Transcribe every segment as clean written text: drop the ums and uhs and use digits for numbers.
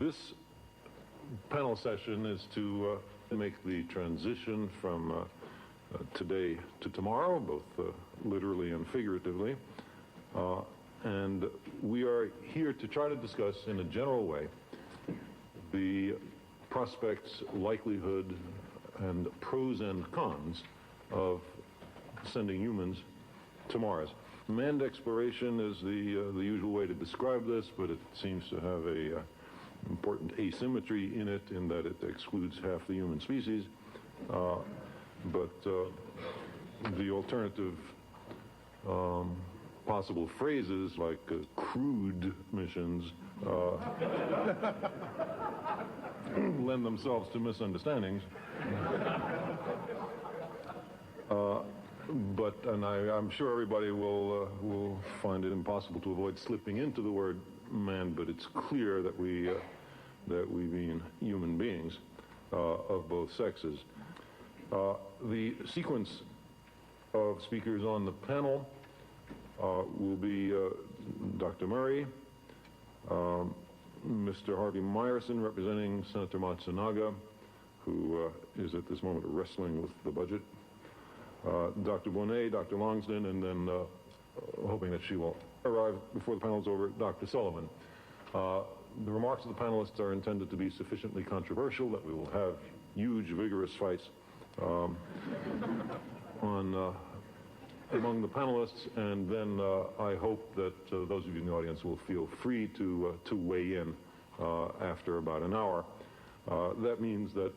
This panel session is to make the transition from today to tomorrow, both literally and figuratively. And we are here to try to discuss in a general way the prospects, likelihood, and pros and cons of sending humans to Mars. Manned exploration is the usual way to describe this, but it seems to have a important asymmetry in it, in that it excludes half the human species. But the alternative possible phrases like crude missions lend themselves to misunderstandings. And I'm sure everybody will find it impossible to avoid slipping into the word man, but it's clear that we mean human beings of both sexes. The sequence of speakers on the panel will be Dr. Murray, Mr. Harvey Myerson, representing Senator Matsunaga, who is at this moment wrestling with the budget, Dr. Bonet, Dr. Longsdon, and then, hoping that she will arrive before the panel is over, Dr. Sullivan. The remarks of the panelists are intended to be sufficiently controversial that we will have huge, vigorous fights among the panelists, and then I hope that those of you in the audience will feel free to weigh in after about an hour. That means that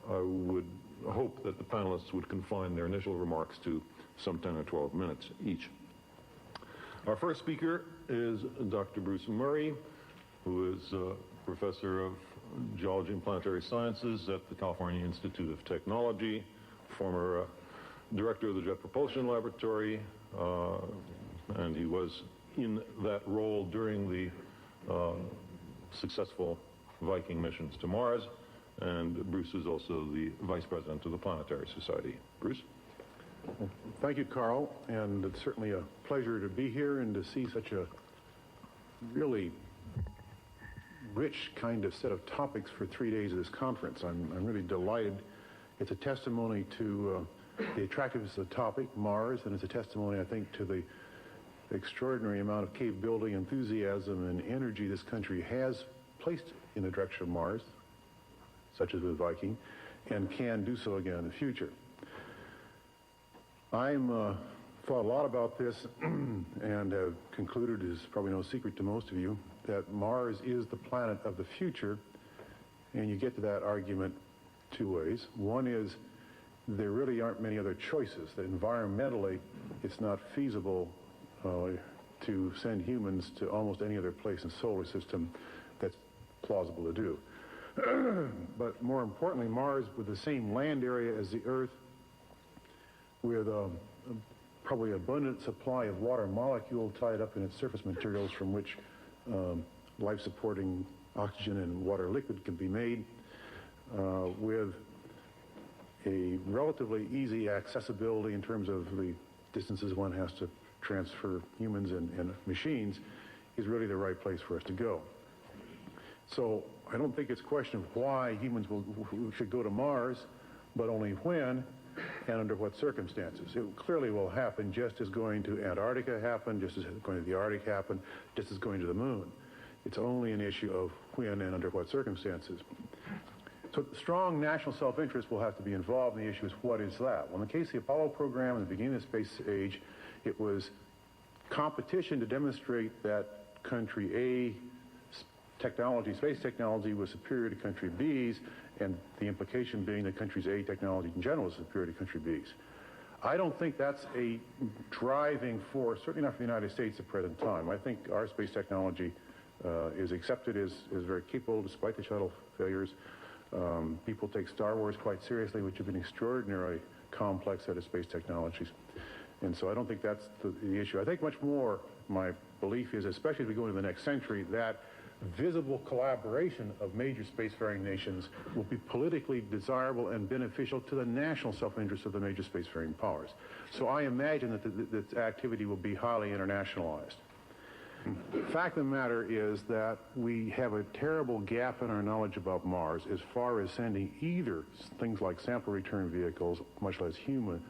I would hope that the panelists would confine their initial remarks to some 10 or 12 minutes each. Our first speaker is Dr. Bruce Murray, who is professor of geology and planetary sciences at the California Institute of Technology, former director of the Jet Propulsion Laboratory, and he was in that role during the successful Viking missions to Mars. And Bruce is also the vice president of the Planetary Society. Bruce? Well, thank you, Carl, and it's certainly a pleasure to be here and to see such a really rich kind of set of topics for 3 days of this conference. I'm really delighted. It's a testimony to the attractiveness of the topic, Mars, and it's a testimony, I think, to the extraordinary amount of capability, enthusiasm, and energy this country has placed in the direction of Mars, such as with Viking, and can do so again in the future. I'm thought a lot about this and have concluded, is probably no secret to most of you, that Mars is the planet of the future, and you get to that argument two ways. One is there really aren't many other choices, that environmentally it's not feasible to send humans to almost any other place in the solar system that's plausible to do. But more importantly, Mars, with the same land area as the Earth, with probably abundant supply of water molecule tied up in its surface materials from which life-supporting oxygen and water liquid can be made, with a relatively easy accessibility in terms of the distances one has to transfer humans and machines, is really the right place for us to go. So I don't think it's a question of why humans should go to Mars, but only when and under what circumstances. It clearly will happen, just as going to Antarctica happened, just as going to the Arctic happened, just as going to the moon. It's only an issue of when and under what circumstances. So strong national self-interest will have to be involved, and the issue is, what is that? Well, in the case of the Apollo program in the beginning of the space age, it was competition to demonstrate that country A space technology was superior to country B's, and the implication being that country's A technology in general is superior to country B's. I don't think that's a driving force, certainly not for the United States at the present time. I think our space technology is accepted as very capable despite the shuttle failures. People take Star Wars quite seriously, which have been extraordinarily complex set of space technologies. And so I don't think that's the issue. I think much more, my belief is, especially as we go into the next century, that visible collaboration of major spacefaring nations will be politically desirable and beneficial to the national self-interest of the major spacefaring powers. So I imagine that this activity will be highly internationalized. The fact of the matter is that we have a terrible gap in our knowledge about Mars as far as sending either things like sample return vehicles, much less humans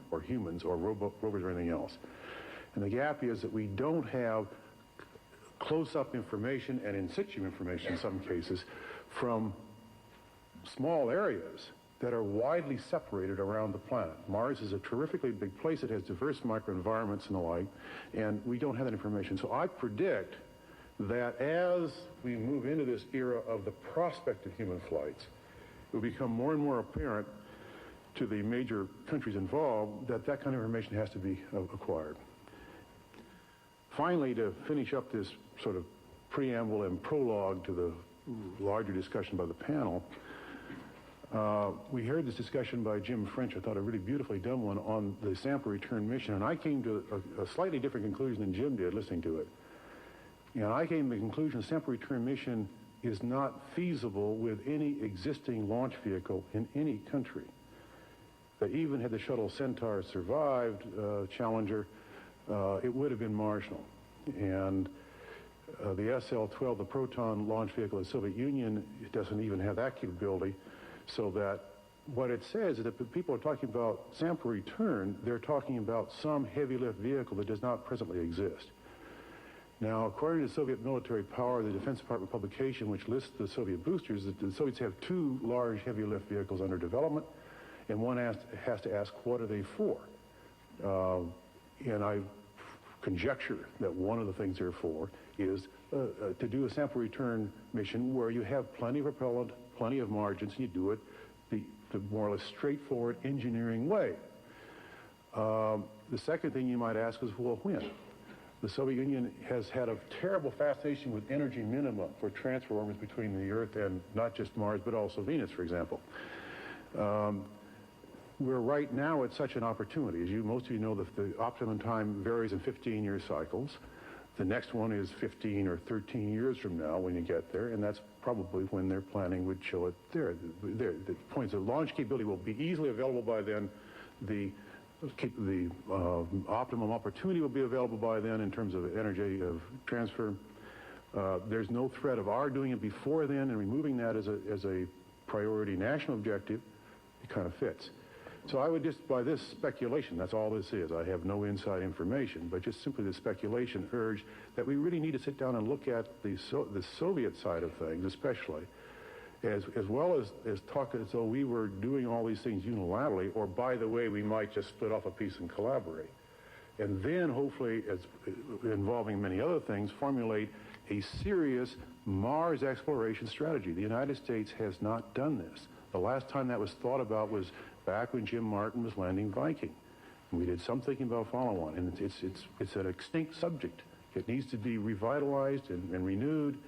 or rovers or anything else. And the gap is that we don't have close-up information and in situ information in some cases from small areas that are widely separated around the planet. Mars is a terrifically big place. It has diverse microenvironments and the like, and we don't have that information. So I predict that as we move into this era of the prospect of human flights, it will become more and more apparent to the major countries involved that that kind of information has to be acquired. Finally, to finish up this sort of preamble and prologue to the larger discussion by the panel, we heard this discussion by Jim French, I thought a really beautifully done one, on the sample return mission, and I came to a slightly different conclusion than Jim did listening to it. And I came to the conclusion the sample return mission is not feasible with any existing launch vehicle in any country. That even had the shuttle Centaur survived Challenger, it would have been marginal. And the SL-12, the Proton launch vehicle of the Soviet Union, it doesn't even have that capability. So that what it says is that when people are talking about sample return, they're talking about some heavy lift vehicle that does not presently exist. Now, according to Soviet military power, the Defense Department publication, which lists the Soviet boosters, the Soviets have 2 large heavy lift vehicles under development, and one has to ask, what are they for? And I conjecture that one of the things they're for is to do a sample return mission where you have plenty of propellant, plenty of margins, and you do it the more or less straightforward engineering way. The second thing you might ask is, well, when? The Soviet Union has had a terrible fascination with energy minima for transfer orbits between the Earth and not just Mars, but also Venus, for example. We're right now at such an opportunity. As most of you know, the optimum time varies in 15-year cycles. The next one is 15 or 13 years from now when you get there, and that's probably when their planning would show it there. The points of launch capability will be easily available by then. The optimum opportunity will be available by then in terms of energy of transfer. There's no threat of our doing it before then, and removing that as a priority national objective, it kind of fits. So I would just, by this speculation, that's all this is, I have no inside information, but just simply the speculation urge that we really need to sit down and look at the Soviet side of things, especially, as well as talk as though we were doing all these things unilaterally, or by the way, we might just split off a piece and collaborate. And then hopefully, as involving many other things, formulate a serious Mars exploration strategy. The United States has not done this. The last time that was thought about was back when Jim Martin was landing Viking. And we did some thinking about follow-on, and it's an extinct subject. It needs to be revitalized and renewed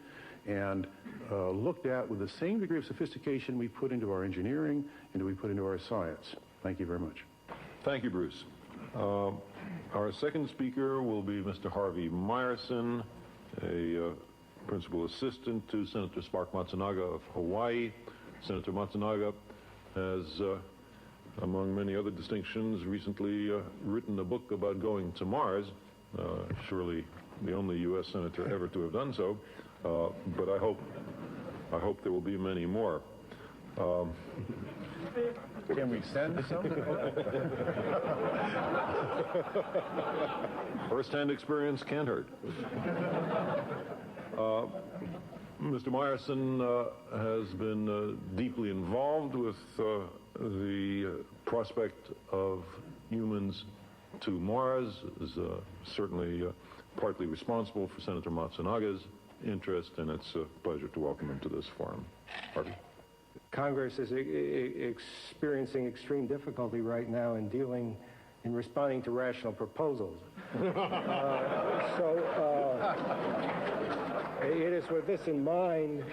and looked at with the same degree of sophistication we put into our engineering and we put into our science. Thank you very much. Thank you, Bruce. Our second speaker will be Mr. Harvey Myerson, a principal assistant to Senator Spark Matsunaga of Hawaii. Senator Matsunaga has, among many other distinctions, recently written a book about going to Mars, surely the only U.S. senator ever to have done so, but I hope there will be many more. Can we send some? First-hand experience can't hurt. Mr. Myerson has been deeply involved with the prospect of humans to Mars, is certainly partly responsible for Senator Matsunaga's interest, and it's a pleasure to welcome him to this forum. Harvey. Congress is experiencing extreme difficulty right now in responding to rational proposals. It is with this in mind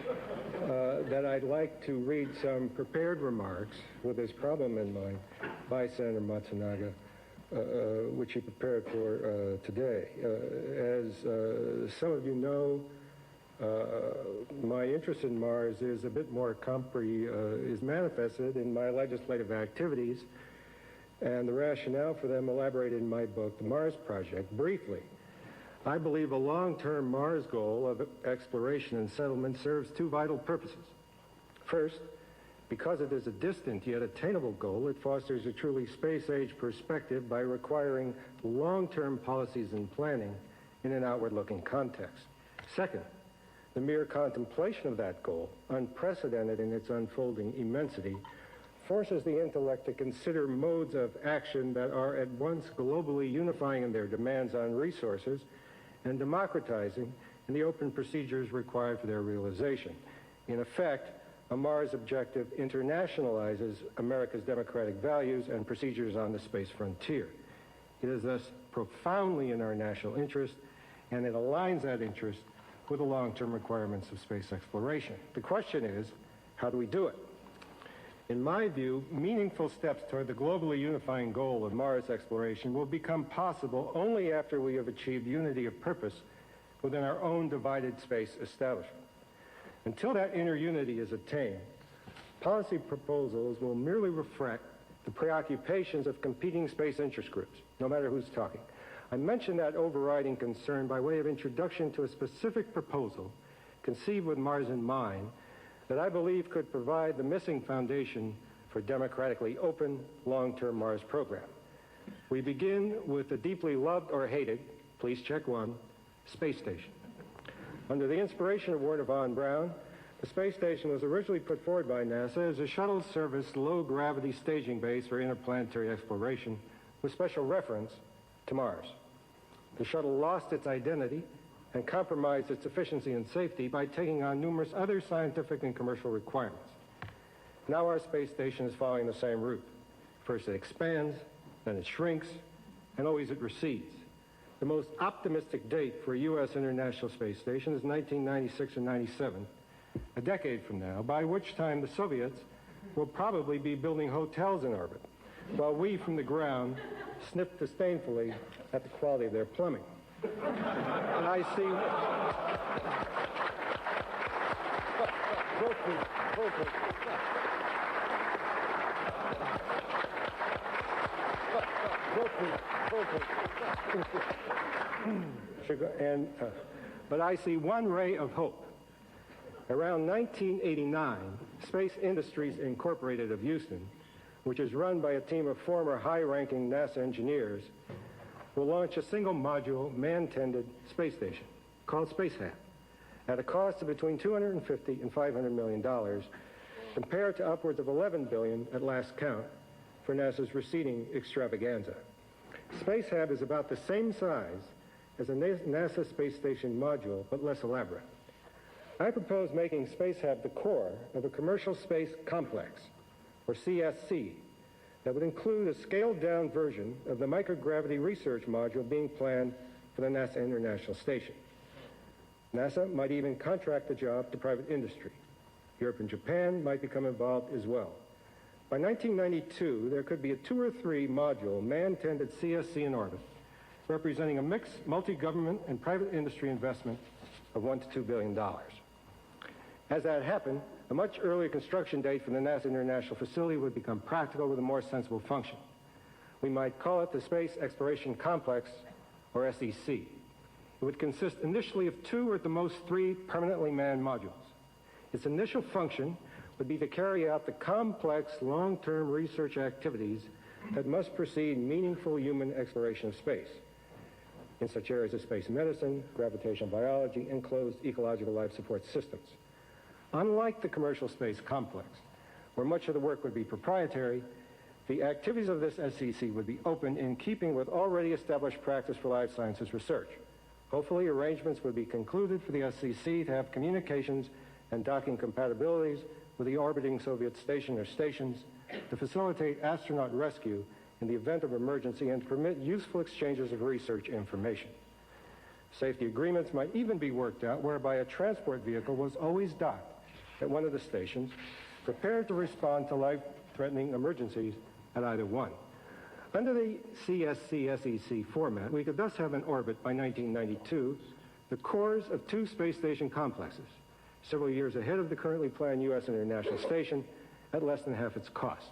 that I'd like to read some prepared remarks with this problem in mind by Senator Matsunaga, which he prepared for today. As some of you know, my interest in Mars is a bit more is manifested in my legislative activities, and the rationale for them elaborated in my book, The Mars Project. Briefly, I believe a long-term Mars goal of exploration and settlement serves two vital purposes. First, because it is a distant yet attainable goal, it fosters a truly space-age perspective by requiring long-term policies and planning in an outward-looking context. Second, the mere contemplation of that goal, unprecedented in its unfolding immensity, forces the intellect to consider modes of action that are at once globally unifying in their demands on resources and democratizing in the open procedures required for their realization. In effect, a Mars objective internationalizes America's democratic values and procedures on the space frontier. It is thus profoundly in our national interest, and it aligns that interest with the long-term requirements of space exploration. The question is, how do we do it? In my view, meaningful steps toward the globally unifying goal of Mars exploration will become possible only after we have achieved unity of purpose within our own divided space establishment. Until that inner unity is attained, policy proposals will merely reflect the preoccupations of competing space interest groups, no matter who's talking. I mention that overriding concern by way of introduction to a specific proposal conceived with Mars in mind that I believe could provide the missing foundation for democratically open, long-term Mars program. We begin with the deeply loved or hated, please check one, space station. Under the inspiration of Wernher von Braun, the space station was originally put forward by NASA as a shuttle service low-gravity staging base for interplanetary exploration with special reference to Mars. The shuttle lost its identity and compromised its efficiency and safety by taking on numerous other scientific and commercial requirements. Now our space station is following the same route. First it expands, then it shrinks, and always it recedes. The most optimistic date for a U.S. International Space Station is 1996 or 97, a decade from now, by which time the Soviets will probably be building hotels in orbit, while we from the ground sniff disdainfully at the quality of their plumbing. And I see... But I see one ray of hope. Around 1989, Space Industries Incorporated of Houston, which is run by a team of former high-ranking NASA engineers, will launch a single-module, man-tended space station called SpaceHab at a cost of between $250 and $500 million, compared to upwards of $11 billion at last count for NASA's receding extravaganza. SpaceHab is about the same size as a NASA space station module, but less elaborate. I propose making SpaceHab the core of a commercial space complex, or CSC, that would include a scaled-down version of the microgravity research module being planned for the NASA International Station. NASA might even contract the job to private industry. Europe and Japan might become involved as well. By 1992, there could be a 2 or 3 module man-tended CSC in orbit, representing a mixed multi-government and private industry investment of $1 to $2 billion. As that happened, a much earlier construction date for the NASA International Facility would become practical with a more sensible function. We might call it the Space Exploration Complex, or SEC. It would consist initially of 2 or at the most 3 permanently manned modules. Its initial function would be to carry out the complex long-term research activities that must precede meaningful human exploration of space in such areas as space medicine, gravitational biology, and closed ecological life support systems. Unlike the commercial space complex, where much of the work would be proprietary, the activities of this SEC would be open in keeping with already established practice for life sciences research. Hopefully, arrangements would be concluded for the SEC to have communications and docking compatibilities with the orbiting Soviet station or stations to facilitate astronaut rescue in the event of emergency and to permit useful exchanges of research information. Safety agreements might even be worked out whereby a transport vehicle was always docked at one of the stations, prepared to respond to life-threatening emergencies at either one. Under the CSC-SEC format, we could thus have in orbit by 1992 the cores of 2 space station complexes, several years ahead of the currently planned U.S. International Station at less than half its cost.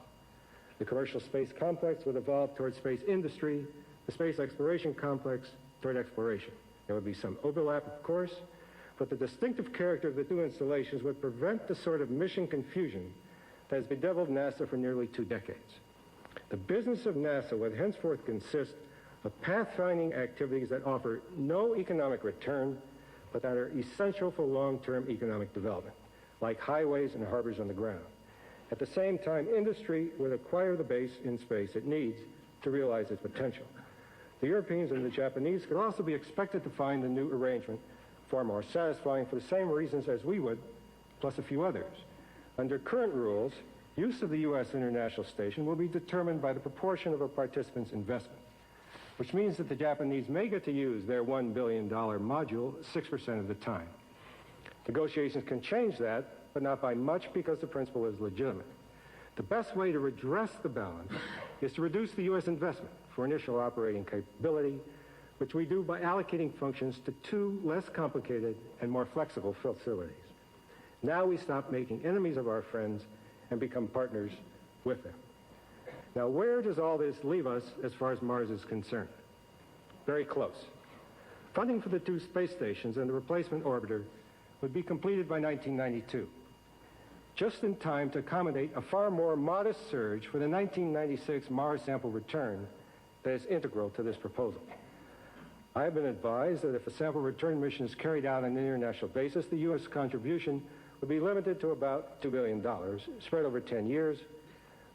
The commercial space complex would evolve toward space industry, the space exploration complex toward exploration. There would be some overlap, of course, but the distinctive character of the two installations would prevent the sort of mission confusion that has bedeviled NASA for nearly 2 decades. The business of NASA would henceforth consist of pathfinding activities that offer no economic return, but that are essential for long-term economic development, like highways and harbors on the ground. At the same time, industry would acquire the base in space it needs to realize its potential. The Europeans and the Japanese could also be expected to find the new arrangement far more satisfying for the same reasons as we would, plus a few others. Under current rules, use of the U.S. International Station will be determined by the proportion of a participant's investment, which means that the Japanese may get to use their $1 billion module 6% of the time. Negotiations can change that, but not by much because the principle is legitimate. The best way to redress the balance is to reduce the U.S. investment for initial operating capability, which we do by allocating functions to 2 less complicated and more flexible facilities. Now we stop making enemies of our friends and become partners with them. Now, where does all this leave us as far as Mars is concerned? Very close. Funding for the 2 space stations and the replacement orbiter would be completed by 1992, just in time to accommodate a far more modest surge for the 1996 Mars sample return that is integral to this proposal. I have been advised that if a sample return mission is carried out on an international basis, the U.S. contribution would be limited to about $2 billion, spread over 10 years,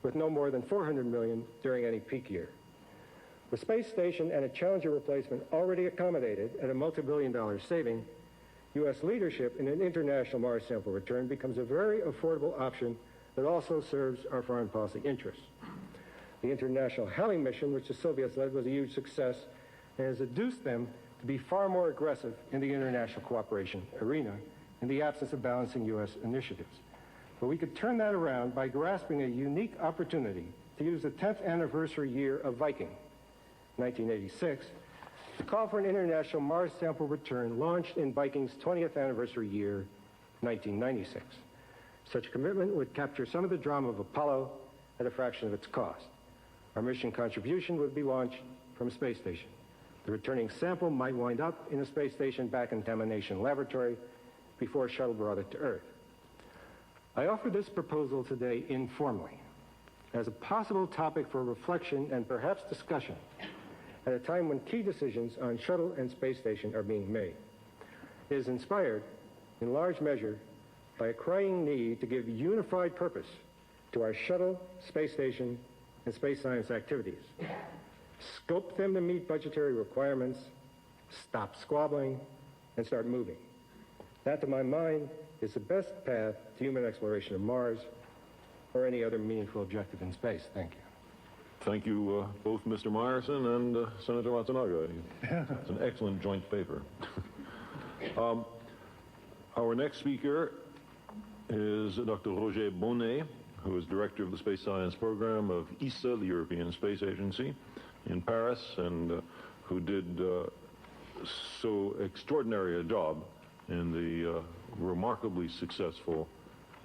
with no more than $400 million during any peak year. The space station and a Challenger replacement already accommodated at a multi-billion-dollar saving, U.S. leadership in an international Mars sample return becomes a very affordable option that also serves our foreign policy interests. The international Halley mission, which the Soviets led, was a huge success and has induced them to be far more aggressive in the international cooperation arena in the absence of balancing U.S. initiatives. But we could turn that around by grasping a unique opportunity to use the 10th anniversary year of Viking, 1986, to call for an international Mars sample return launched in Viking's 20th anniversary year, 1996. Such a commitment would capture some of the drama of Apollo at a fraction of its cost. Our mission contribution would be launched from a space station. The returning sample might wind up in a space station back in contamination laboratory before a shuttle brought it to Earth. I offer this proposal today informally as a possible topic for reflection and perhaps discussion at a time when key decisions on shuttle and space station are being made. It is inspired, in large measure, by a crying need to give unified purpose to our shuttle, space station, and space science activities. Scope them to meet budgetary requirements, stop squabbling, and start moving. That, to my mind, is the best path to human exploration of Mars or any other meaningful objective in space. Thank you. Thank you, both Mr. Myerson and Senator Matsunaga. It's an excellent joint paper. Our next speaker is Dr. Roger Bonnet, who is director of the Space Science Program of ESA, the European Space Agency, in Paris, and who did so extraordinary a job in the remarkably successful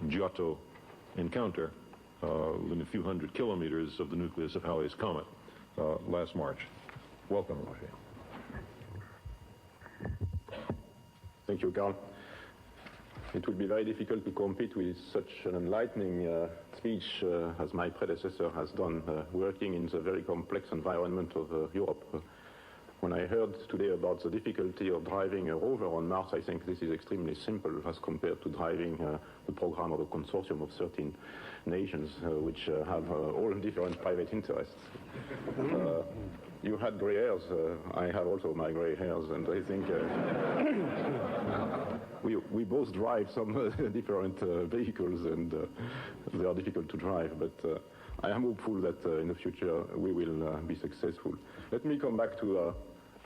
Giotto encounter within a few hundred kilometers of the nucleus of Halley's Comet last March. Welcome, Roger. Thank you, Carl. It would be very difficult to compete with such an enlightening speech as my predecessor has done, working in the very complex environment of Europe. When I heard today about the difficulty of driving a rover on Mars, I think this is extremely simple as compared to driving the program of a consortium of 13 nations, which have all different private interests. You had gray hairs. I have also my gray hairs, and I think we both drive some different vehicles, and they are difficult to drive, but I am hopeful that in the future we will be successful. Let me come back to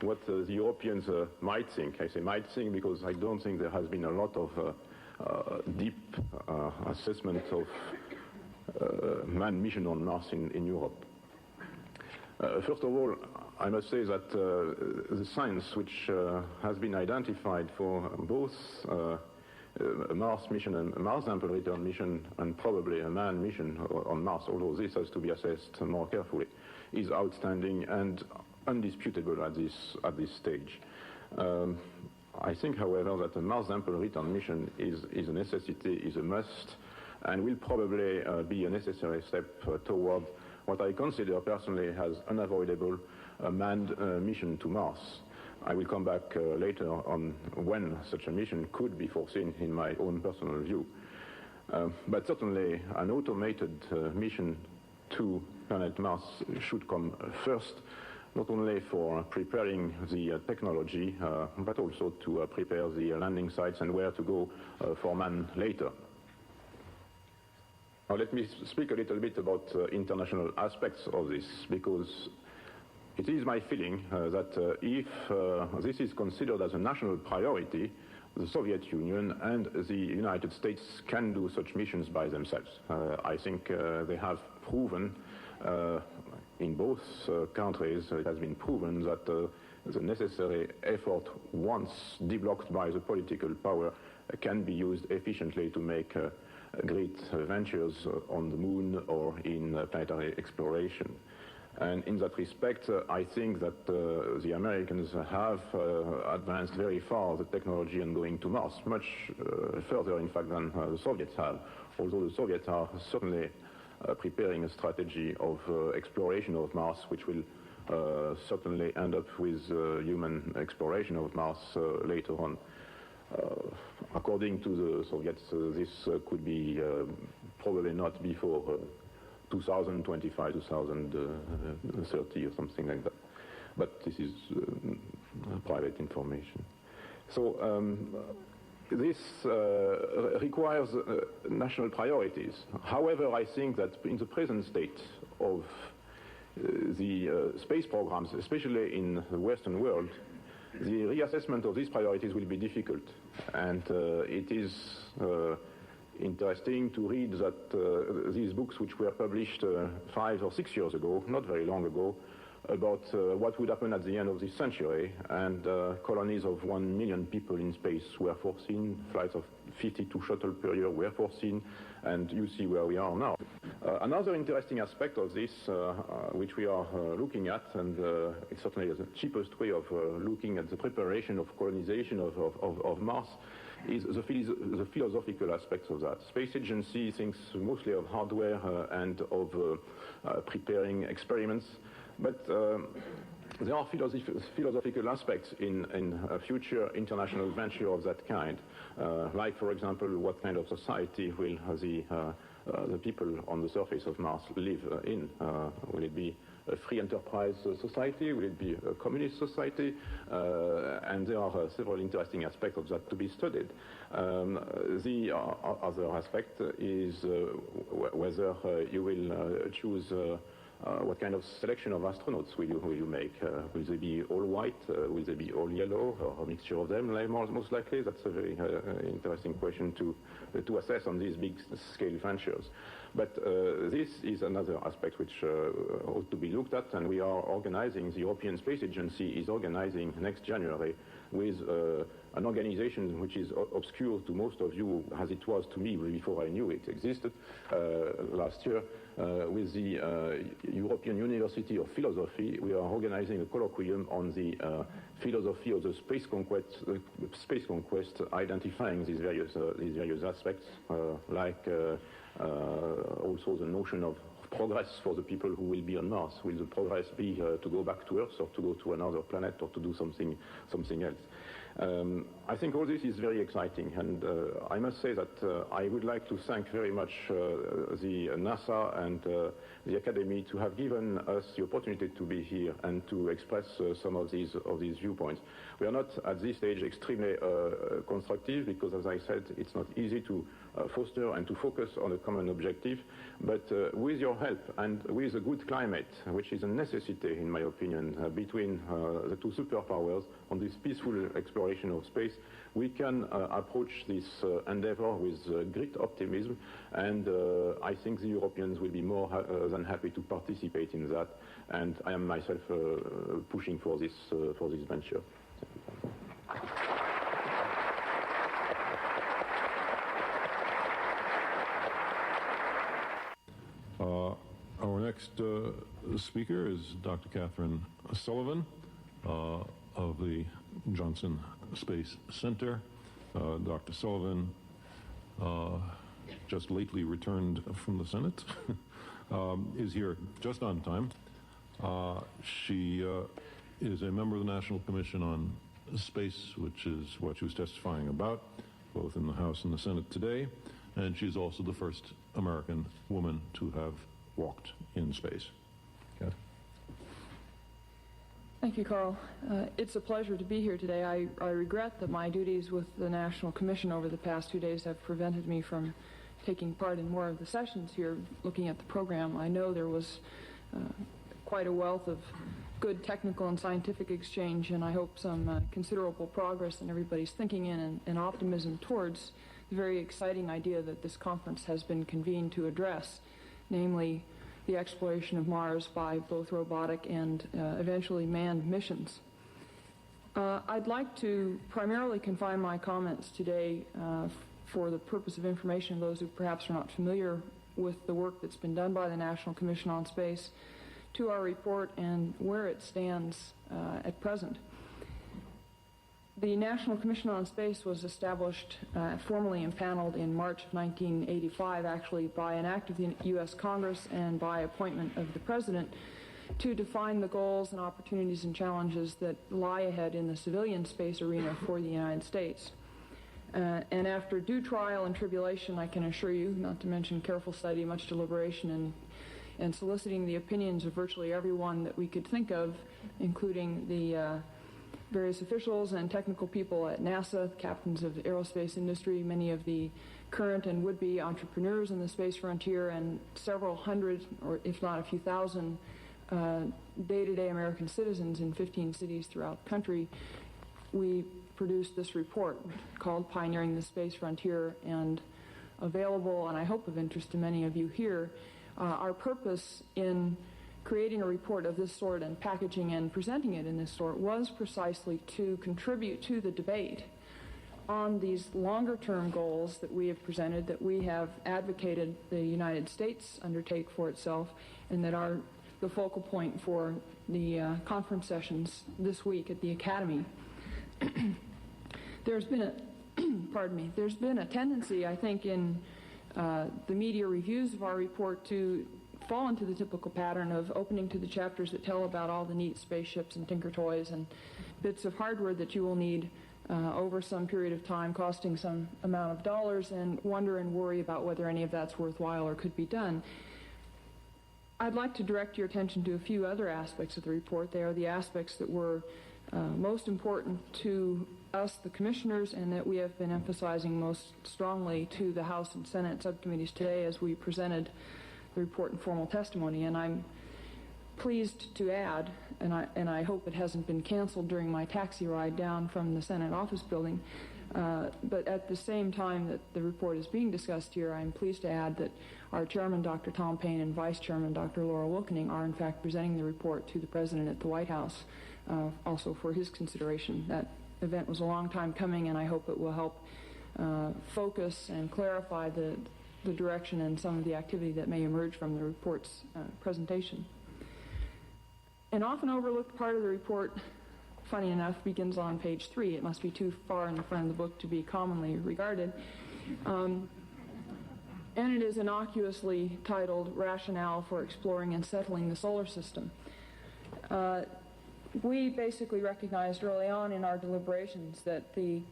what the Europeans might think. I say might think because I don't think there has been a lot of deep assessment of manned mission on Mars in Europe. First of all, I must say that the science which has been identified for both a Mars mission and a Mars sample return mission, and probably a manned mission on Mars, although this has to be assessed more carefully, is outstanding and undisputable at this stage. I think, however, that a Mars sample return mission is a necessity, is a must, and will probably be a necessary step toward what I consider personally as unavoidable manned mission to Mars. I will come back later on when such a mission could be foreseen in my own personal view. But certainly an automated mission to planet Mars should come first, not only for preparing the technology, but also to prepare the landing sites and where to go for man later. Now let me speak a little bit about international aspects of this, because it is my feeling that if this is considered as a national priority, the Soviet Union and the United States can do such missions by themselves. I think they have proven in both countries, it has been proven that the necessary effort, once deblocked by the political power, can be used efficiently to make great ventures on the moon or in planetary exploration. And in that respect, I think that the Americans have advanced very far the technology and going to Mars, much further, in fact, than the Soviets have, although the Soviets are certainly preparing a strategy of exploration of Mars, which will certainly end up with human exploration of Mars later on. According to the Soviets, this could be probably not before 2025, 2030 or something like that. But this is private information. So this requires national priorities. However, I think that in the present state of the space programs, especially in the Western world, the reassessment of these priorities will be difficult. And it is interesting to read that these books, which were published 5 or 6 years ago, not very long ago, about what would happen at the end of this century, and colonies of 1 million people in space were foreseen, flights of 52 shuttle per year were foreseen, and you see where we are now. Another interesting aspect of this, which we are looking at, and it's certainly the cheapest way of looking at the preparation of colonization of Mars, is the philosophical aspects of that. Space Agency thinks mostly of hardware and of preparing experiments, but there are philosophical aspects in a future international venture of that kind. Like, for example, what kind of society will the people on the surface of Mars live in? Will it be a free enterprise society? Will it be a communist society? And there are several interesting aspects of that to be studied. The other aspect is whether you will choose what kind of selection of astronauts will you make? Will they be all white? Will they be all yellow? Or a mixture of them, most likely? That's a very interesting question to assess on these big-scale ventures. But this is another aspect which ought to be looked at, and we are organizing, the European Space Agency is organizing next January with an organization which is obscure to most of you, as it was to me before I knew it existed last year, with the European University of Philosophy. We are organizing a colloquium on the philosophy of the space conquest, identifying these various aspects, like also the notion of progress for the people who will be on Mars. Will the progress be to go back to Earth, or to go to another planet, or to do something else? I think all this is very exciting, and I must say that I would like to thank very much the NASA and the Academy to have given us the opportunity to be here and to express some of these viewpoints. We are not at this stage extremely constructive, because, as I said, it's not easy to foster and to focus on a common objective, but with your help and with a good climate, which is a necessity, in my opinion, between the two superpowers on this peaceful exploration of space, we can approach this endeavor with great optimism, and I think the Europeans will be more than happy to participate in that, and I am myself pushing for this venture. Our next speaker is Dr. Catherine Sullivan of the Johnson Space Center. Dr. Sullivan, just lately returned from the Senate, is here just on time. She is a member of the National Commission on Space, which is what she was testifying about, both in the House and the Senate today, and she's also the first American woman to have walked in space. Kat? Thank you, Carl. It's a pleasure to be here today. I regret that my duties with the National Commission over the past 2 days have prevented me from taking part in more of the sessions here looking at the program. I know there was quite a wealth of good technical and scientific exchange, and I hope some considerable progress in everybody's thinking and optimism towards the very exciting idea that this conference has been convened to address, namely the exploration of Mars by both robotic and eventually manned missions. I'd like to primarily confine my comments today for the purpose of information of those who perhaps are not familiar with the work that's been done by the National Commission on Space to our report and where it stands at present. The National Commission on Space was established, formally impaneled in March of 1985, actually by an act of the U.S. Congress and by appointment of the President, to define the goals and opportunities and challenges that lie ahead in the civilian space arena for the United States. And after due trial and tribulation, I can assure you, not to mention careful study, much deliberation, and soliciting the opinions of virtually everyone that we could think of, including the various officials and technical people at NASA, captains of the aerospace industry, many of the current and would-be entrepreneurs in the space frontier, and several hundred, or if not a few thousand, day-to-day American citizens in 15 cities throughout the country, we produced this report called Pioneering the Space Frontier, and available, and I hope of interest to many of you here. Our purpose in creating a report of this sort and packaging and presenting it in this sort was precisely to contribute to the debate on these longer-term goals that we have presented, that we have advocated the United States undertake for itself, and that are the focal point for the conference sessions this week at the Academy. There's been a there's been a tendency, I think, in the media reviews of our report to fall into the typical pattern of opening to the chapters that tell about all the neat spaceships and tinker toys and bits of hardware that you will need over some period of time, costing some amount of dollars, and wonder and worry about whether any of that's worthwhile or could be done. I'd like to direct your attention to a few other aspects of the report. They are the aspects that were most important to us, the commissioners, and that we have been emphasizing most strongly to the House and Senate subcommittees today as we presented the report in formal testimony. And I'm pleased to add, and I hope it hasn't been canceled during my taxi ride down from the Senate office building, but at the same time that the report is being discussed here, I'm pleased to add that our chairman, Dr. Tom Paine, and vice chairman, Dr. Laura Wilkening, are in fact presenting the report to the president at the White House, also for his consideration. That event was a long time coming, and I hope it will help focus and clarify the direction and some of the activity that may emerge from the report's presentation. An often overlooked part of the report, funny enough, begins on page 3. It must be too far in the front of the book to be commonly regarded. And it is innocuously titled Rationale for Exploring and Settling the Solar System. We basically recognized early on in our deliberations that the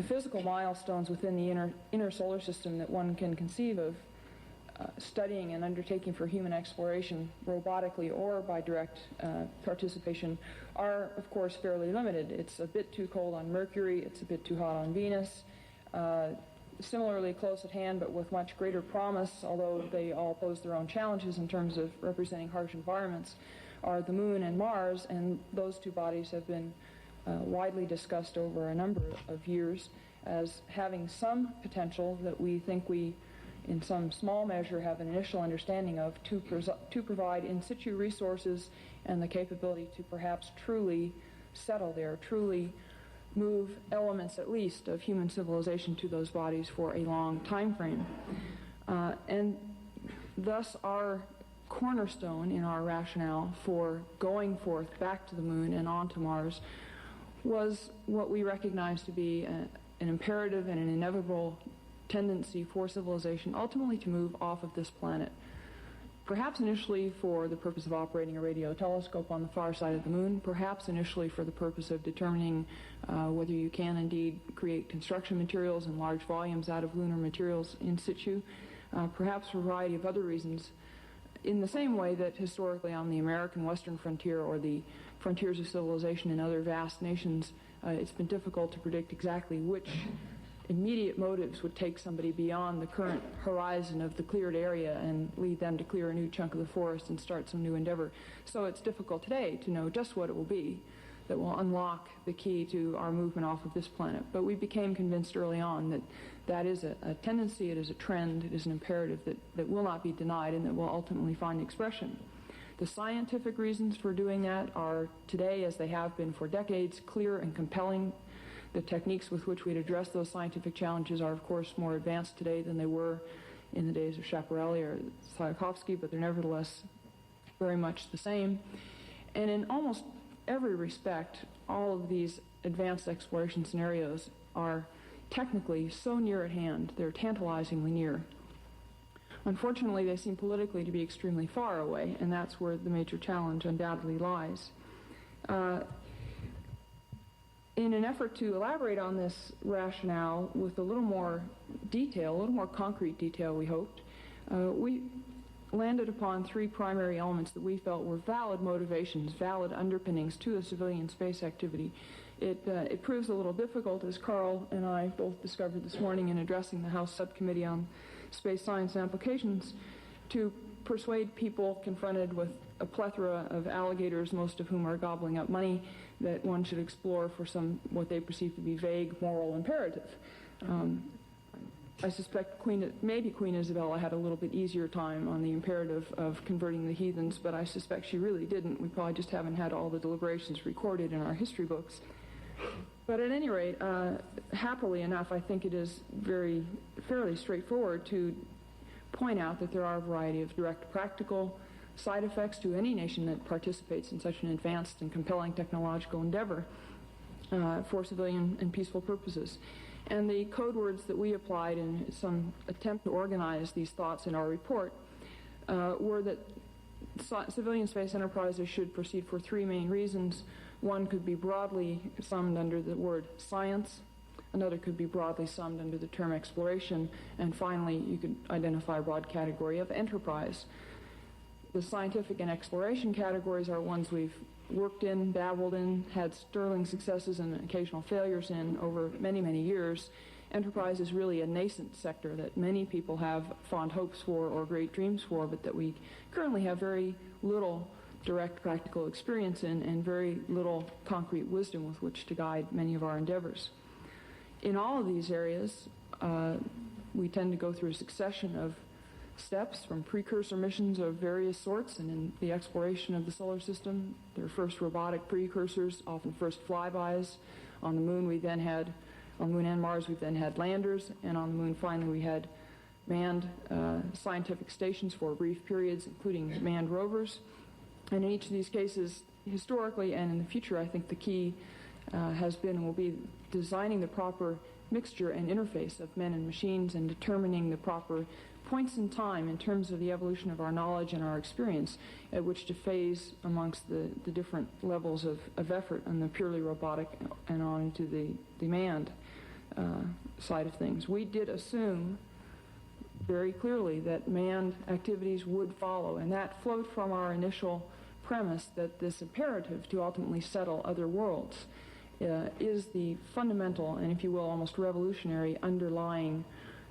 physical milestones within the inner solar system that one can conceive of studying and undertaking for human exploration, robotically or by direct participation, are, of course, fairly limited. It's a bit too cold on Mercury, it's a bit too hot on Venus. Similarly close at hand, but with much greater promise, although they all pose their own challenges in terms of representing harsh environments, are the Moon and Mars, and those two bodies have been widely discussed over a number of years as having some potential that we think we, in some small measure, have an initial understanding of to provide in situ resources and the capability to perhaps truly settle there, truly move elements at least of human civilization to those bodies for a long time frame. And thus our cornerstone in our rationale for going forth back to the Moon and on to Mars was what we recognize to be an imperative and an inevitable tendency for civilization ultimately to move off of this planet. Perhaps initially for the purpose of operating a radio telescope on the far side of the moon, perhaps initially for the purpose of determining whether you can indeed create construction materials in large volumes out of lunar materials in situ, perhaps for a variety of other reasons, in the same way that historically on the American western frontier or the frontiers of civilization in other vast nations, it's been difficult to predict exactly which immediate motives would take somebody beyond the current horizon of the cleared area and lead them to clear a new chunk of the forest and start some new endeavor. So it's difficult today to know just what it will be that will unlock the key to our movement off of this planet. But we became convinced early on that that is a tendency, it is a trend, it is an imperative that will not be denied and that will ultimately find expression. The scientific reasons for doing that are today, as they have been for decades, clear and compelling. The techniques with which we'd address those scientific challenges are, of course, more advanced today than they were in the days of Schiaparelli or Tsiolkovsky, but they're nevertheless very much the same. And in almost every respect, all of these advanced exploration scenarios are technically so near at hand, they're tantalizingly near. Unfortunately, they seem politically to be extremely far away, and that's where the major challenge undoubtedly lies. In an effort to elaborate on this rationale with a little more detail, a little more concrete detail, we hoped, we landed upon three primary elements that we felt were valid motivations, valid underpinnings to the civilian space activity. It proves a little difficult, as Carl and I both discovered this morning in addressing the House Subcommittee on Space Science and Applications, to persuade people confronted with a plethora of alligators, most of whom are gobbling up money, that one should explore for some what they perceive to be vague moral imperative. I suspect maybe Queen Isabella had a little bit easier time on the imperative of converting the heathens, but I suspect she really didn't. We probably just haven't had all the deliberations recorded in our history books. But at any rate, happily enough, I think it is fairly straightforward to point out that there are a variety of direct practical side effects to any nation that participates in such an advanced and compelling technological endeavor for civilian and peaceful purposes. And the code words that we applied in some attempt to organize these thoughts in our report were that civilian space enterprises should proceed for three main reasons. One could be broadly summed under the word science. Another could be broadly summed under the term exploration. And finally, you could identify a broad category of enterprise. The scientific and exploration categories are ones we've worked in, dabbled in, had sterling successes and occasional failures in over many, many years. Enterprise is really a nascent sector that many people have fond hopes for or great dreams for, but that we currently have very little direct practical experience in and very little concrete wisdom with which to guide many of our endeavors. In all of these areas, we tend to go through a succession of steps from precursor missions of various sorts, and in the exploration of the solar system, there are first robotic precursors, often first flybys. On the moon, on the moon and Mars, we then had landers, and on the moon, finally, we had manned scientific stations for brief periods, including manned rovers. And in each of these cases, historically and in the future, I think the key has been and will be designing the proper mixture and interface of men and machines and determining the proper points in time in terms of the evolution of our knowledge and our experience at which to phase amongst the different levels of effort on the purely robotic and on into the manned side of things. We did assume very clearly that manned activities would follow, and that flowed from our initial premise that this imperative to ultimately settle other worlds is the fundamental and, if you will, almost revolutionary underlying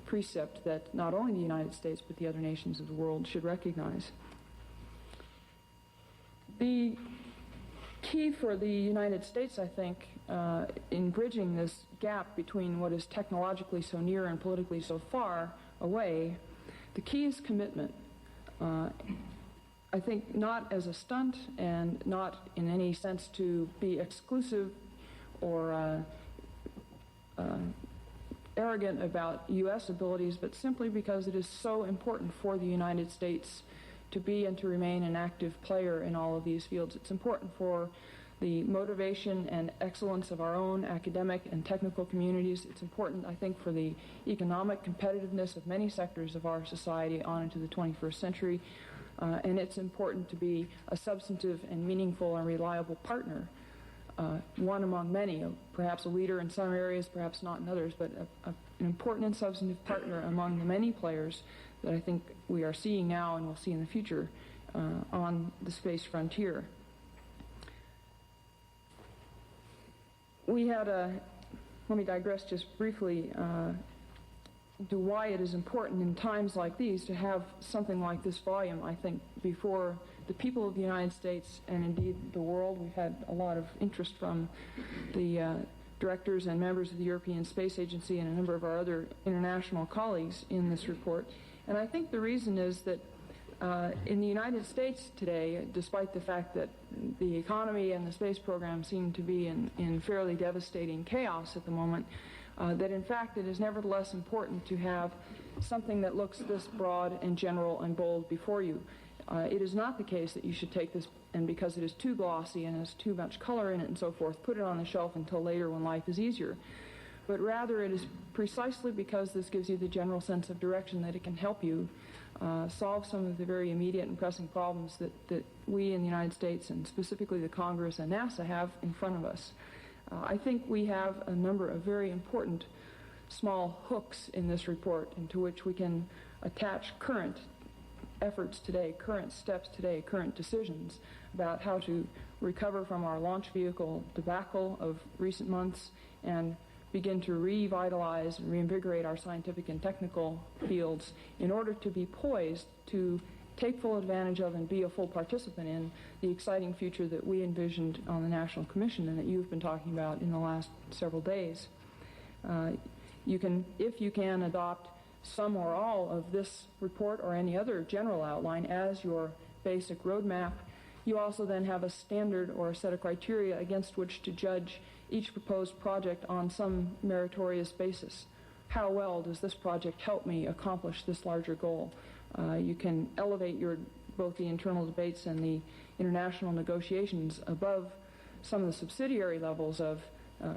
precept that not only the United States but the other nations of the world should recognize. The key for the United States, I think, in bridging this gap between what is technologically so near and politically so far away, the key is commitment. I think not as a stunt and not in any sense to be exclusive or arrogant about U.S. abilities, but simply because it is so important for the United States to be and to remain an active player in all of these fields. It's important for the motivation and excellence of our own academic and technical communities. It's important, I think, for the economic competitiveness of many sectors of our society on into the 21st century. And it's important to be a substantive and meaningful and reliable partner, one among many, perhaps a leader in some areas, perhaps not in others, but an important and substantive partner among the many players that I think we are seeing now and will see in the future on the space frontier. We had let me digress just briefly to why it is important in times like these to have something like this volume, I think, before the people of the United States and indeed the world. We've had a lot of interest from the directors and members of the European Space Agency and a number of our other international colleagues in this report. And I think the reason is that in the United States today, despite the fact that the economy and the space program seem to be in fairly devastating chaos at the moment, that in fact it is nevertheless important to have something that looks this broad and general and bold before you. It is not the case that you should take this and because it is too glossy and has too much color in it and so forth, put it on the shelf until later when life is easier. But rather it is precisely because this gives you the general sense of direction that it can help you solve some of the very immediate and pressing problems that we in the United States and specifically the Congress and NASA have in front of us. I think we have a number of very important small hooks in this report into which we can attach current efforts today, current steps today, current decisions about how to recover from our launch vehicle debacle of recent months and begin to revitalize and reinvigorate our scientific and technical fields in order to be poised to take full advantage of and be a full participant in the exciting future that we envisioned on the National Commission and that you've been talking about in the last several days. You can, if you can, adopt some or all of this report or any other general outline as your basic roadmap. You also then have a standard or a set of criteria against which to judge each proposed project on some meritorious basis. How well does this project help me accomplish this larger goal? You can elevate both the internal debates and the international negotiations above some of the subsidiary levels of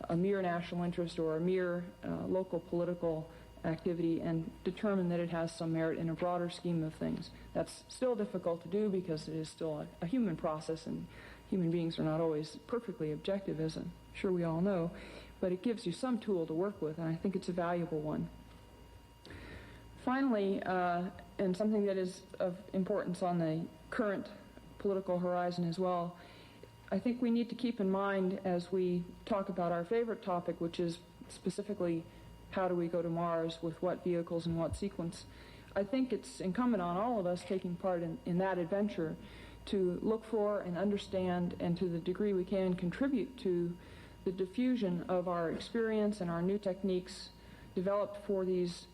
a mere national interest or a mere local political activity and determine that it has some merit in a broader scheme of things. That's still difficult to do because it is still a human process and human beings are not always perfectly objective, as I'm sure we all know, but it gives you some tool to work with, and I think it's a valuable one. Finally, and something that is of importance on the current political horizon as well, I think we need to keep in mind as we talk about our favorite topic, which is specifically how do we go to Mars, with what vehicles and what sequence. I think it's incumbent on all of us taking part in that adventure to look for and understand and to the degree we can contribute to the diffusion of our experience and our new techniques developed for these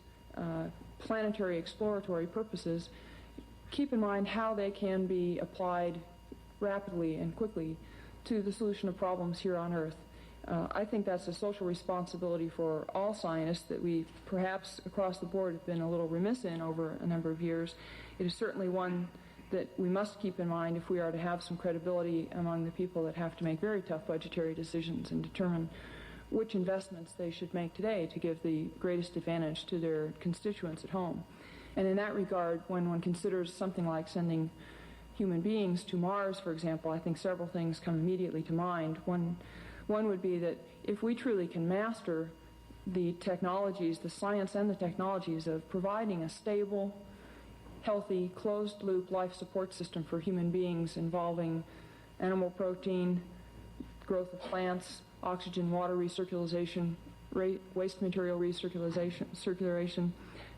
planetary exploratory purposes. Keep in mind how they can be applied rapidly and quickly to the solution of problems here on Earth. I think that's a social responsibility for all scientists that we perhaps across the board have been a little remiss in over a number of years. It is certainly one that we must keep in mind if we are to have some credibility among the people that have to make very tough budgetary decisions and determine which investments they should make today to give the greatest advantage to their constituents at home. And in that regard, when one considers something like sending human beings to Mars, for example, I think several things come immediately to mind. One would be that if we truly can master the technologies, the science and the technologies of providing a stable, healthy, closed-loop life support system for human beings involving animal protein, growth of plants, oxygen, water recirculation, waste material recirculation,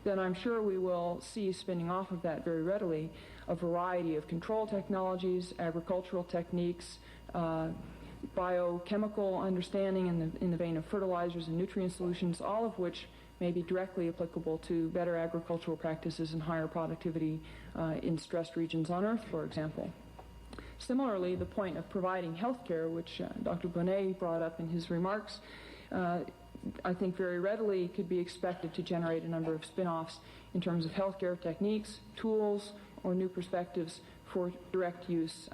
then I'm sure we will see spinning off of that very readily a variety of control technologies, agricultural techniques, biochemical understanding in the vein of fertilizers and nutrient solutions, all of which may be directly applicable to better agricultural practices and higher productivity in stressed regions on Earth, for example. Similarly, the point of providing health care, which Dr. Bonnet brought up in his remarks, I think very readily could be expected to generate a number of spin-offs in terms of healthcare techniques, tools, or new perspectives for direct use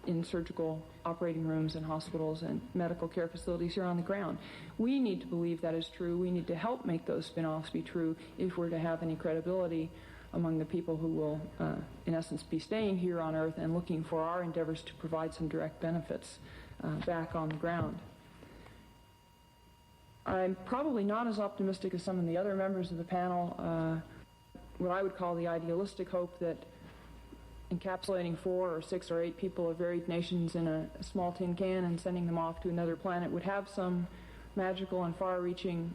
in surgical operating rooms and hospitals and medical care facilities here on the ground. We need to believe that is true. We need to help make those spin-offs be true if we're to have any credibility among the people who will, in essence, be staying here on Earth and looking for our endeavors to provide some direct benefits back on the ground. I'm probably not as optimistic as some of the other members of the panel. What I would call the idealistic hope that encapsulating 4 or 6 or 8 people of varied nations in a small tin can and sending them off to another planet would have some magical and far-reaching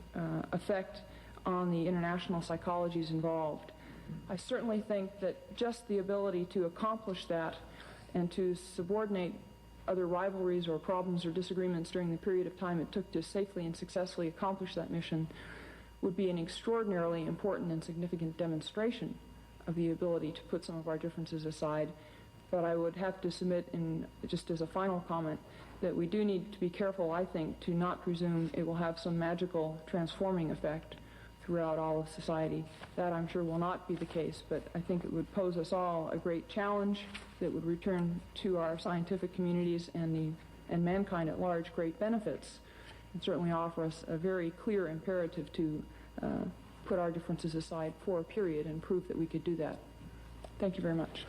effect on the international psychologies involved. I certainly think that just the ability to accomplish that and to subordinate other rivalries or problems or disagreements during the period of time it took to safely and successfully accomplish that mission would be an extraordinarily important and significant demonstration of the ability to put some of our differences aside. But I would have to submit, just as a final comment, that we do need to be careful, I think, to not presume it will have some magical transforming effect throughout all of society. That, I'm sure, will not be the case, but I think it would pose us all a great challenge that would return to our scientific communities and mankind at large great benefits, and certainly offer us a very clear imperative to put our differences aside for a period and prove that we could do that. Thank you very much.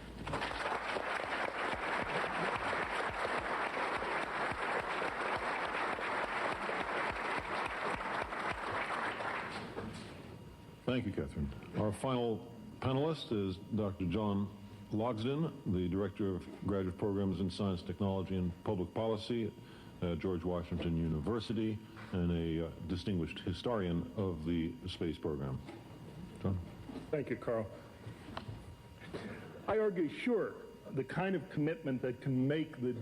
Thank you, Catherine. Our final panelist is Dr. John Logsdon, the Director of Graduate Programs in Science, Technology, and Public Policy at George Washington University, and a distinguished historian of the space program. John? Thank you, Carl. I argue, sure, the kind of commitment that can make the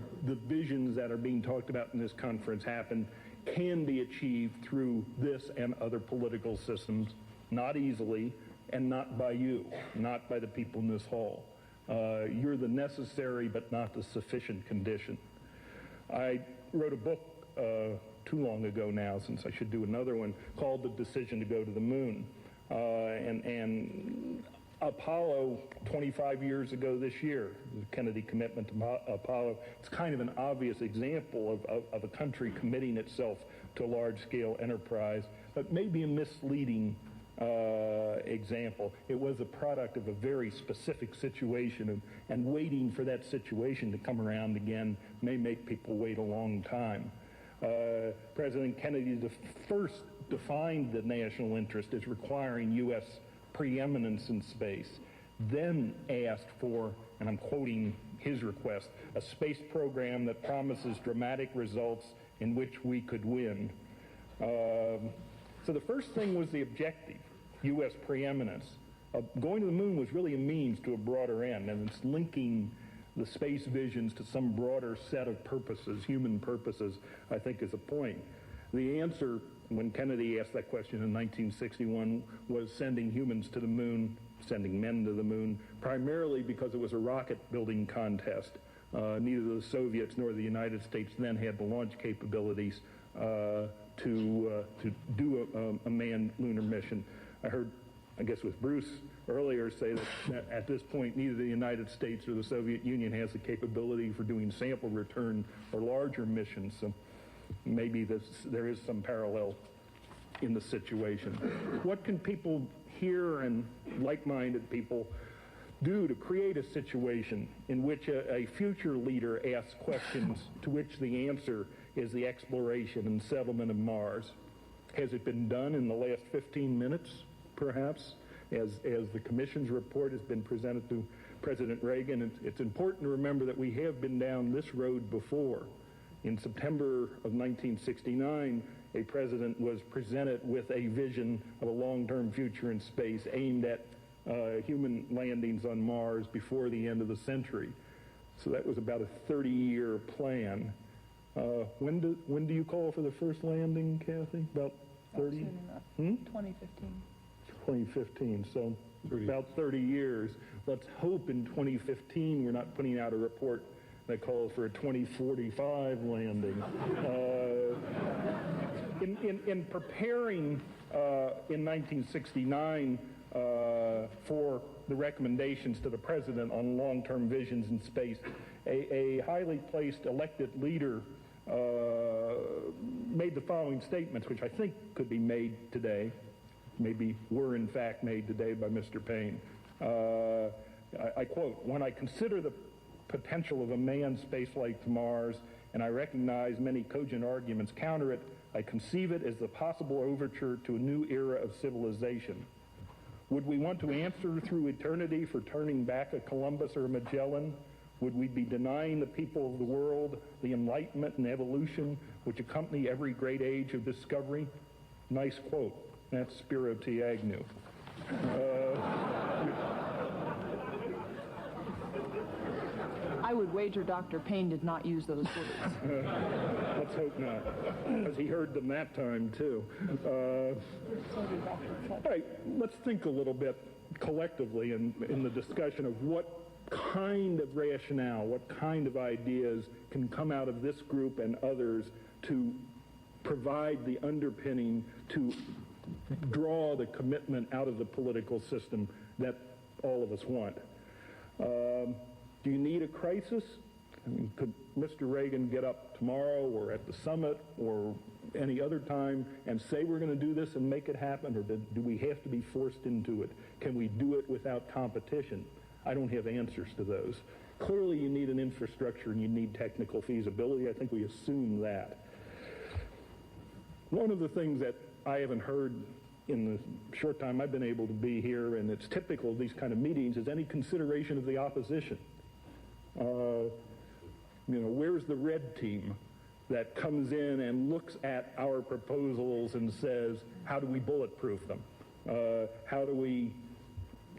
visions that are being talked about in this conference happen can be achieved through this and other political systems, not easily, and not by you, not by the people in this hall. You're the necessary but not the sufficient condition. I wrote a book too long ago now, since I should do another one, called The Decision to Go to the Moon. And Apollo, 25 years ago this year, the Kennedy commitment to Apollo, it's kind of an obvious example of a country committing itself to a large-scale enterprise, but maybe a misleading example. It was a product of a very specific situation, and waiting for that situation to come around again may make people wait a long time. President Kennedy first defined the national interest as requiring U.S. preeminence in space, then asked for, and I'm quoting his request, a space program that promises dramatic results in which we could win. So the first thing was the objective, U.S. preeminence. Going to the moon was really a means to a broader end, and it's linking the space visions to some broader set of purposes, human purposes, I think is a point. The answer, when Kennedy asked that question in 1961, was sending humans to the moon, sending men to the moon, primarily because it was a rocket building contest. Neither the Soviets nor the United States then had the launch capabilities to do a manned lunar mission. I heard, I guess it was Bruce earlier, say that at this point neither the United States or the Soviet Union has the capability for doing sample return or larger missions. So maybe there is some parallel in the situation. What can people here and like-minded people do to create a situation in which a future leader asks questions to which the answer is the exploration and settlement of Mars? Has it been done in the last 15 minutes, perhaps, as the Commission's report has been presented to President Reagan? It's important to remember that we have been down this road before. In September of 1969, a president was presented with a vision of a long-term future in space aimed at human landings on Mars before the end of the century. So that was about a 30-year plan. When do you call for the first landing, Kathy? About 30? Soon enough. 2015. 2015, so about 30 years. Let's hope in 2015 we're not putting out a report that calls for a 2045 landing. In preparing in 1969 for the recommendations to the president on long-term visions in space. A highly placed elected leader made the following statements, which I think could be made today, maybe were in fact made today by Mr. Payne. I quote, "When I consider the potential of a manned spaceflight to Mars, and I recognize many cogent arguments counter it, I conceive it as the possible overture to a new era of civilization. Would we want to answer through eternity for turning back a Columbus or a Magellan? Would we be denying the people of the world the enlightenment and evolution which accompany every great age of discovery?" Nice quote. That's Spiro T. Agnew. I would wager Dr. Payne did not use those words. Let's hope not, because he heard them that time, too. All right, let's think a little bit collectively in the discussion of what kind of rationale, what kind of ideas can come out of this group and others to provide the underpinning to draw the commitment out of the political system that all of us want. Do you need a crisis? I mean, could Mr. Reagan get up tomorrow or at the summit or any other time and say we're going to do this and make it happen, or do we have to be forced into it? Can we do it without competition? I don't have answers to those. Clearly you need an infrastructure and you need technical feasibility. I think we assume that. One of the things that I haven't heard in the short time I've been able to be here, and it's typical of these kind of meetings, is any consideration of the opposition. Where's the red team that comes in and looks at our proposals and says, how do we bulletproof them? How do we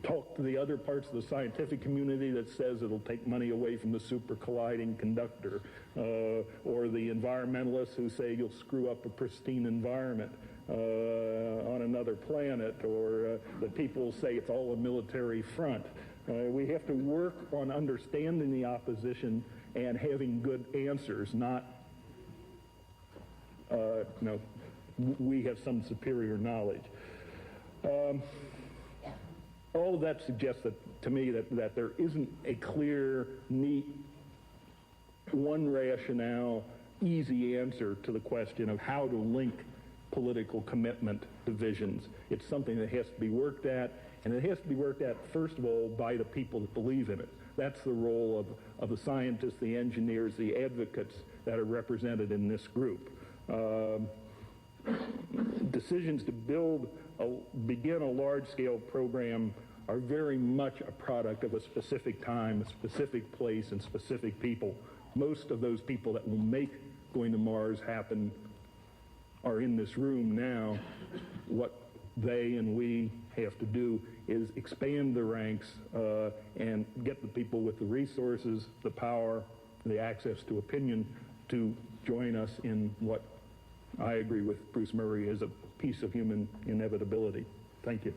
talk to the other parts of the scientific community that says it'll take money away from the super colliding conductor, or the environmentalists who say you'll screw up a pristine environment on another planet, or the people say it's all a military front. We have to work on understanding the opposition and having good answers, not we have some superior knowledge. All of that suggests to me that there isn't a clear, neat, one rationale, easy answer to the question of how to link political commitment to visions. It's something that has to be worked at, and it has to be worked at, first of all, by the people that believe in it. That's the role of the scientists, the engineers, the advocates that are represented in this group. Decisions to begin a large-scale program are very much a product of a specific time, a specific place, and specific people. Most of those people that will make going to Mars happen are in this room now. What they and we have to do is expand the ranks and get the people with the resources, the power, the access to opinion to join us in what I agree with Bruce Murray is a piece of human inevitability. Thank you.